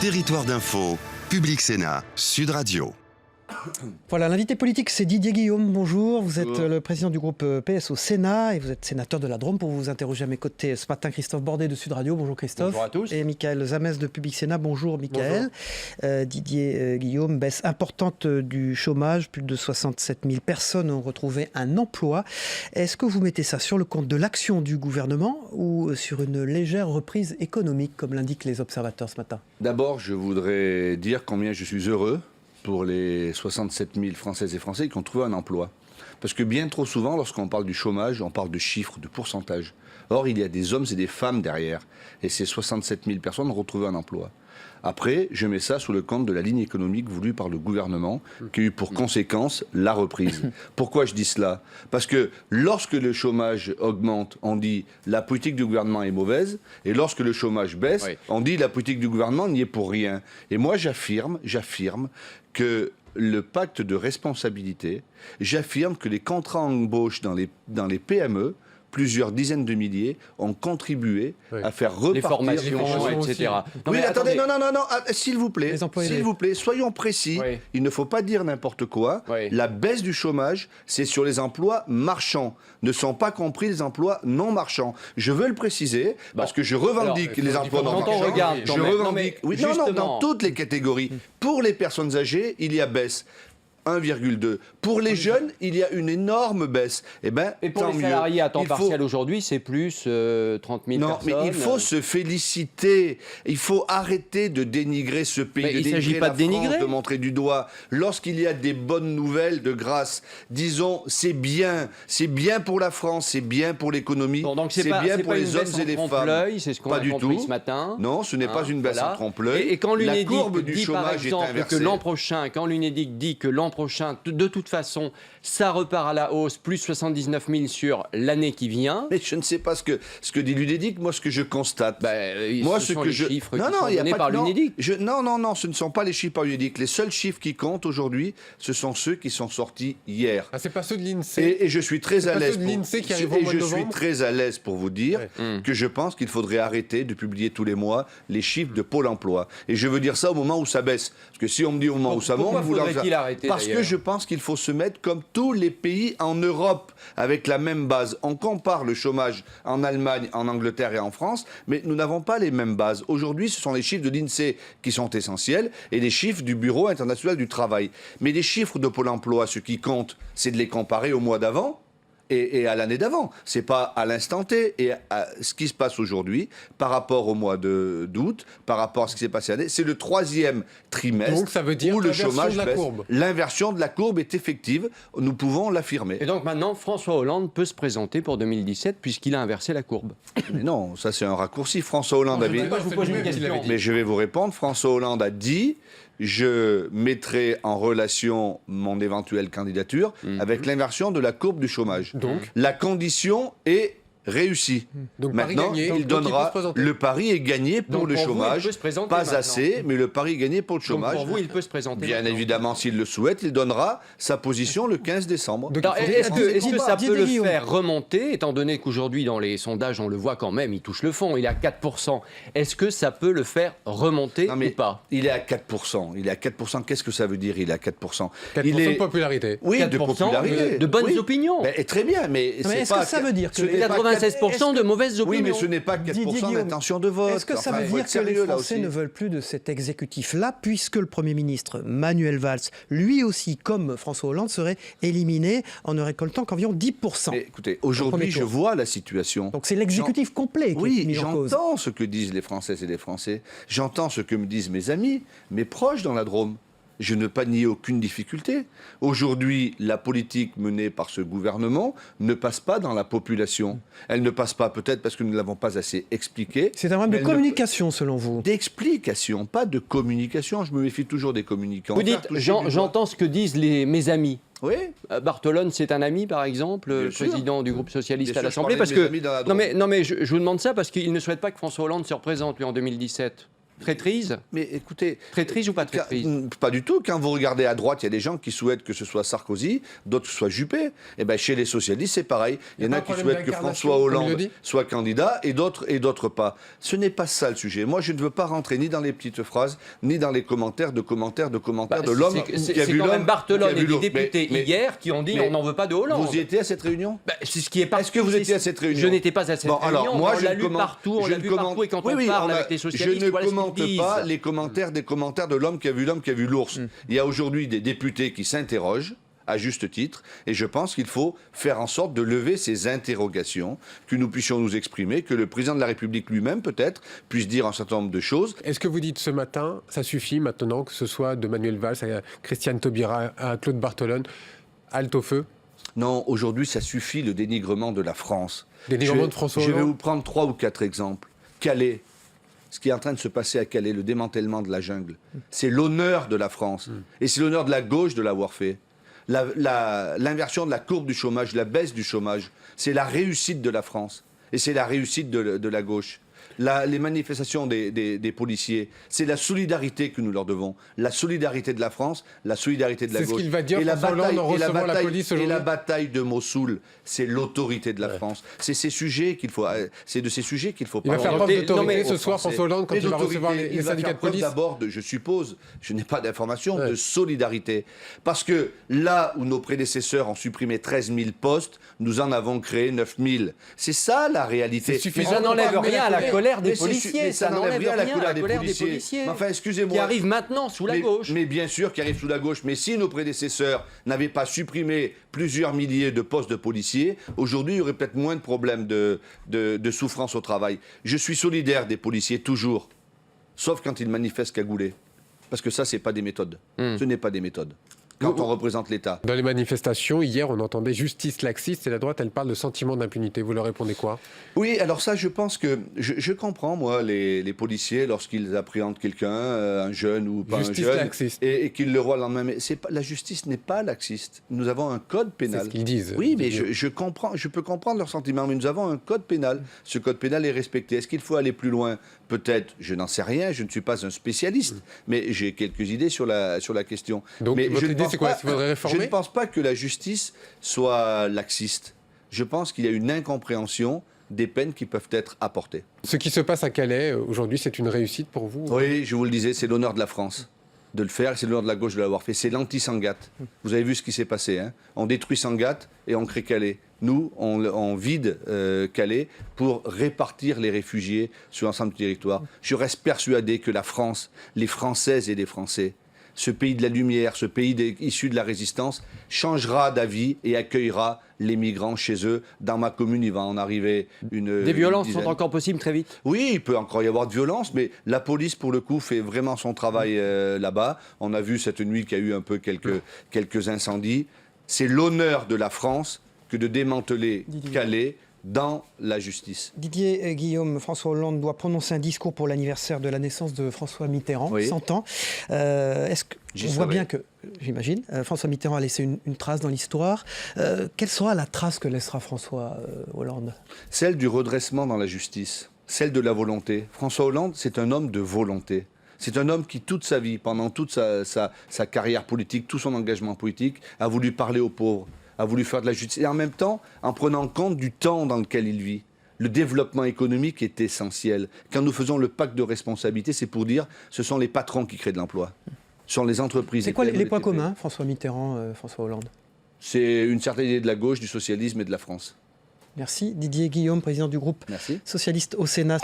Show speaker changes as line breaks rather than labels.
Territoire d'info, Public Sénat, Sud Radio.
Voilà, l'invité politique, c'est Didier Guillaume. Bonjour, vous êtes le président du groupe PS au Sénat et vous êtes sénateur de la Drôme. Pour vous interroger à mes côtés ce matin, Christophe Bordet de Sud Radio. Bonjour Christophe.
Bonjour à tous.
Et Michael Zamès de Public Sénat. Bonjour Michael. Didier Guillaume, baisse importante du chômage. Plus de 67 000 personnes ont retrouvé un emploi. Est-ce que vous mettez ça sur le compte de l'action du gouvernement ou sur une légère reprise économique, comme l'indiquent les observateurs ce matin?
D'abord, je voudrais dire combien je suis heureux pour les 67 000 Françaises et Français qui ont trouvé un emploi. Parce que bien trop souvent, lorsqu'on parle du chômage, on parle de chiffres, de pourcentages. Or, il y a des hommes et des femmes derrière. Et ces 67 000 personnes ont retrouvé un emploi. Après, je mets ça sous le compte de la ligne économique voulue par le gouvernement, qui a eu pour conséquence la reprise. Pourquoi je dis cela? Parce que lorsque le chômage augmente, on dit la politique du gouvernement est mauvaise, et lorsque le chômage baisse, on dit la politique du gouvernement n'y est pour rien. Et moi, j'affirme que le pacte de responsabilité, j'affirme que les contrats d'embauche dans les PME, plusieurs dizaines de milliers, ont contribué à faire repartir
les formations, etc.
Oui, attendez, non, s'il vous plaît, soyons précis.
Oui.
Il ne faut pas dire n'importe quoi.
Oui.
La baisse du chômage, c'est sur les emplois marchands. Ne sont pas compris les emplois non marchands. Je veux le préciser parce que je revendique les emplois non marchands. Je revendique. Dans toutes les catégories. Pour les personnes âgées, il y a baisse. 1,2. Pour les jeunes, il y a une énorme baisse.
Et pour les salariés à temps partiel aujourd'hui, c'est plus 30 000 personnes.
Non, mais il faut se féliciter. Il faut arrêter de dénigrer ce pays,
il ne s'agit pas de dénigrer,
de montrer du doigt. Lorsqu'il y a des bonnes nouvelles de grâce, disons, c'est bien pour la France, c'est bien pour l'économie, c'est bien pour les hommes et les femmes.
C'est ce qu'on a compris ce matin.
Non, ce n'est pas une baisse en trompe-l'œil.
Et quand l'Unédic
la courbe du
dit par
chômage
exemple
est inversée.
que l'an prochain, de toute façon, ça repart à la hausse, plus 79 000 sur l'année qui vient.
Mais je ne sais pas ce que dit l'Unédic, moi ce que je constate.
Moi, ce sont les chiffres qui sont donnés par l'Unédic.
Non, ce ne sont pas les chiffres par l'Unédic. Les seuls chiffres qui comptent aujourd'hui, ce sont ceux qui sont sortis hier.
Ah, c'est pas ceux de l'INSEE.
Et je suis très à l'aise.
Je
suis très à l'aise pour vous dire que je pense qu'il faudrait arrêter de publier tous les mois les chiffres de Pôle Emploi. Et je veux dire ça au moment où ça baisse. Parce que si on me dit au moment où ça monte,
faudrait-il arrêter?
Parce que je pense qu'il faut se mettre comme tous les pays en Europe avec la même base. On compare le chômage en Allemagne, en Angleterre et en France, mais nous n'avons pas les mêmes bases. Aujourd'hui, ce sont les chiffres de l'INSEE qui sont essentiels et les chiffres du Bureau international du travail. Mais les chiffres de Pôle emploi, ce qui compte, c'est de les comparer au mois d'avant. Et à l'année d'avant. C'est pas à l'instant T. Et à ce qui se passe aujourd'hui, par rapport au mois d'août, par rapport à ce qui s'est passé l'année, c'est le 3e trimestre.
Donc ça veut dire
où le chômage baisse.
Courbe.
L'inversion de la courbe est effective. Nous pouvons l'affirmer.
Et donc maintenant, François Hollande peut se présenter pour 2017 puisqu'il a inversé la courbe.
Mais non, ça c'est un raccourci. François Hollande avait...
Je vous pose une question.
Mais je vais vous répondre. François Hollande a dit... Je mettrai en relation mon éventuelle candidature avec l'inversion de la courbe du chômage. Donc, la condition est réussi.
Donc,
maintenant, il donnera. Le pari est gagné pour le chômage. Pas assez, mais le pari est gagné pour le chômage.
Donc pour vous, il peut se présenter.
Bien évidemment, s'il le souhaite, il donnera sa position le 15 décembre.
Est-ce que ça peut le faire remonter, étant donné qu'aujourd'hui, dans les sondages, on le voit quand même, il touche le fond, il est à 4%. Est-ce que ça peut le faire remonter ou pas?
Il est à 4%. Il est à 4%. Qu'est-ce que ça veut dire, il est à 4%?
4% de popularité.
Oui, de popularité.
De bonnes opinions.
Très bien, mais
est-ce que ça veut dire que
96% de mauvaises opinions?
Oui, mais ce n'est pas 4% d'intention de vote.
Est-ce que ça veut dire que les Français ne veulent plus de cet exécutif-là, puisque le Premier ministre Manuel Valls, lui aussi, comme François Hollande, serait éliminé en ne récoltant qu'environ 10%?
Mais écoutez, aujourd'hui, je vois la situation.
Donc c'est l'exécutif complet qui est mis en cause.
J'entends ce que disent les Françaises et les Français. J'entends ce que me disent mes amis, mes proches dans la Drôme. Je ne pas nier aucune difficulté. Aujourd'hui, la politique menée par ce gouvernement ne passe pas dans la population. Elle ne passe pas peut-être parce que nous ne l'avons pas assez expliqué.
C'est un problème de communication, selon vous?
D'explication, pas de communication. Je me méfie toujours des communicants.
Vous dites, j'entends ce que disent mes amis.
Oui.
Barthelone, c'est un ami, par exemple, le président du groupe socialiste à l'Assemblée. Parce que non, mais je vous demande ça parce qu'il ne souhaite pas que François Hollande se représente, lui, en 2017. Traîtrise ?
Mais écoutez...
Traîtrise ou pas traîtrise ?
Pas du tout. Quand vous regardez à droite, il y a des gens qui souhaitent que ce soit Sarkozy, d'autres que ce soit Juppé. Et bien chez les socialistes, c'est pareil. Il y en a qui souhaitent que François Hollande soit candidat et d'autres pas. Ce n'est pas ça le sujet. Moi, je ne veux pas rentrer ni dans les petites phrases, ni dans les commentaires de l'homme qui a vu l'homme.
C'est quand même Barthelone et des députés hier qui ont dit on n'en veut pas de Hollande.
Vous y étiez à cette réunion ?
C'est ce qui est pas.
Est-ce que vous étiez à cette réunion ?
Je n'étais pas à cette réunion.
Alors, moi,
on l'a lu partout, et quand on parle avec les socialistes,
je ne commente pas les commentaires de l'homme qui a vu l'ours. Il y a aujourd'hui des députés qui s'interrogent, à juste titre, et je pense qu'il faut faire en sorte de lever ces interrogations, que nous puissions nous exprimer, que le président de la République lui-même, peut-être, puisse dire un certain nombre de choses.
Est-ce que vous dites ce matin, ça suffit maintenant, que ce soit de Manuel Valls à Christiane Taubira, à Claude Barthelone, halte au feu ?
Non, aujourd'hui, ça suffit le dénigrement de la France.
Dénigrement de François Hollande.
Je vais vous prendre 3 ou 4 exemples. Calais. Ce qui est en train de se passer à Calais, le démantèlement de la jungle, c'est l'honneur de la France. Et c'est l'honneur de la gauche de l'avoir fait. L'inversion de la courbe du chômage, la baisse du chômage, c'est la réussite de la France. Et c'est la réussite de la gauche. Les manifestations des policiers, c'est la solidarité que nous leur devons. La solidarité de la France, la solidarité de la gauche.
C'est ce qu'il va dire François Hollande en recevant la police aujourd'hui.
Et la bataille de Mossoul, c'est l'autorité de la France. C'est de ces sujets qu'il faut parler.
Il va faire preuve d'autorité ce soir, François Hollande, quand il va recevoir les syndicats de police.
D'abord, je suppose, je n'ai pas d'information, de solidarité. Parce que là où nos prédécesseurs ont supprimé 13 000 postes, nous en avons créé 9 000. C'est ça la réalité.
Mais ça n'enlève rien à la colère des policiers,
ça n'enlève rien à la colère des policiers. Mais enfin, excusez-moi.
Qui arrive maintenant sous la gauche.
Mais bien sûr, qui arrive sous la gauche. Mais si nos prédécesseurs n'avaient pas supprimé plusieurs milliers de postes de policiers, aujourd'hui, il y aurait peut-être moins de problèmes de souffrance au travail. Je suis solidaire des policiers, toujours. Sauf quand ils manifestent cagoulés. Parce que ça, c'est pas des méthodes. Ce n'est pas des méthodes. Quand on représente l'État.
Dans les manifestations, hier, on entendait justice laxiste et la droite, elle parle de sentiment d'impunité. Vous leur répondez quoi ?
Oui, alors ça, je pense que... Je comprends, moi, les policiers, lorsqu'ils appréhendent quelqu'un, un jeune ou pas
justice
un jeune,
laxiste.
Et qu'ils le voient le lendemain. Mais la justice n'est pas laxiste. Nous avons un code pénal.
C'est ce qu'ils disent.
Oui, mais je comprends, je peux comprendre leurs sentiments, mais nous avons un code pénal. Ce code pénal est respecté. Est-ce qu'il faut aller plus loin ? Peut-être, je n'en sais rien, je ne suis pas un spécialiste, mais j'ai quelques idées sur la question.
Donc,
mais
votre idée, c'est quoi ? Est-ce qu'il faudrait réformer ?
Je ne pense pas que la justice soit laxiste. Je pense qu'il y a une incompréhension des peines qui peuvent être apportées.
Ce qui se passe à Calais, aujourd'hui, c'est une réussite pour vous ?
Oui, je vous le disais, c'est l'honneur de la France de le faire, c'est l'honneur de la gauche de l'avoir fait. C'est l'anti-Sangatte. Vous avez vu ce qui s'est passé. On détruit Sangatte et on crée Calais. Nous, on vide Calais pour répartir les réfugiés sur l'ensemble du territoire. Je reste persuadé que la France, les Françaises et les Français, ce pays de la lumière, ce pays issu de la résistance, changera d'avis et accueillera les migrants chez eux. Dans ma commune, il va en arriver
Des violences sont encore possibles très vite ?
Oui, il peut encore y avoir de violences, mais la police, pour le coup, fait vraiment son travail là-bas. On a vu cette nuit qu'il y a eu un peu quelques incendies. C'est l'honneur de la France que de démanteler Calais dans la justice.
Didier Guillaume, François Hollande doit prononcer un discours pour l'anniversaire de la naissance de François Mitterrand, 100 ans. Est-ce que on voit bien que, j'imagine, François Mitterrand a laissé une trace dans l'histoire. Quelle sera la trace que laissera François Hollande ?
Celle du redressement dans la justice, celle de la volonté. François Hollande, c'est un homme de volonté. C'est un homme qui, toute sa vie, pendant toute sa carrière politique, tout son engagement politique, a voulu parler aux pauvres, a voulu faire de la justice. Et en même temps, en prenant compte du temps dans lequel il vit. Le développement économique est essentiel. Quand nous faisons le pacte de responsabilité, c'est pour dire ce sont les patrons qui créent de l'emploi. Ce sont les entreprises.
C'est quoi les points communs, François Mitterrand, François Hollande ?
C'est une certaine idée de la gauche, du socialisme et de la France.
Merci. Didier Guillaume, président du groupe socialiste au Sénat.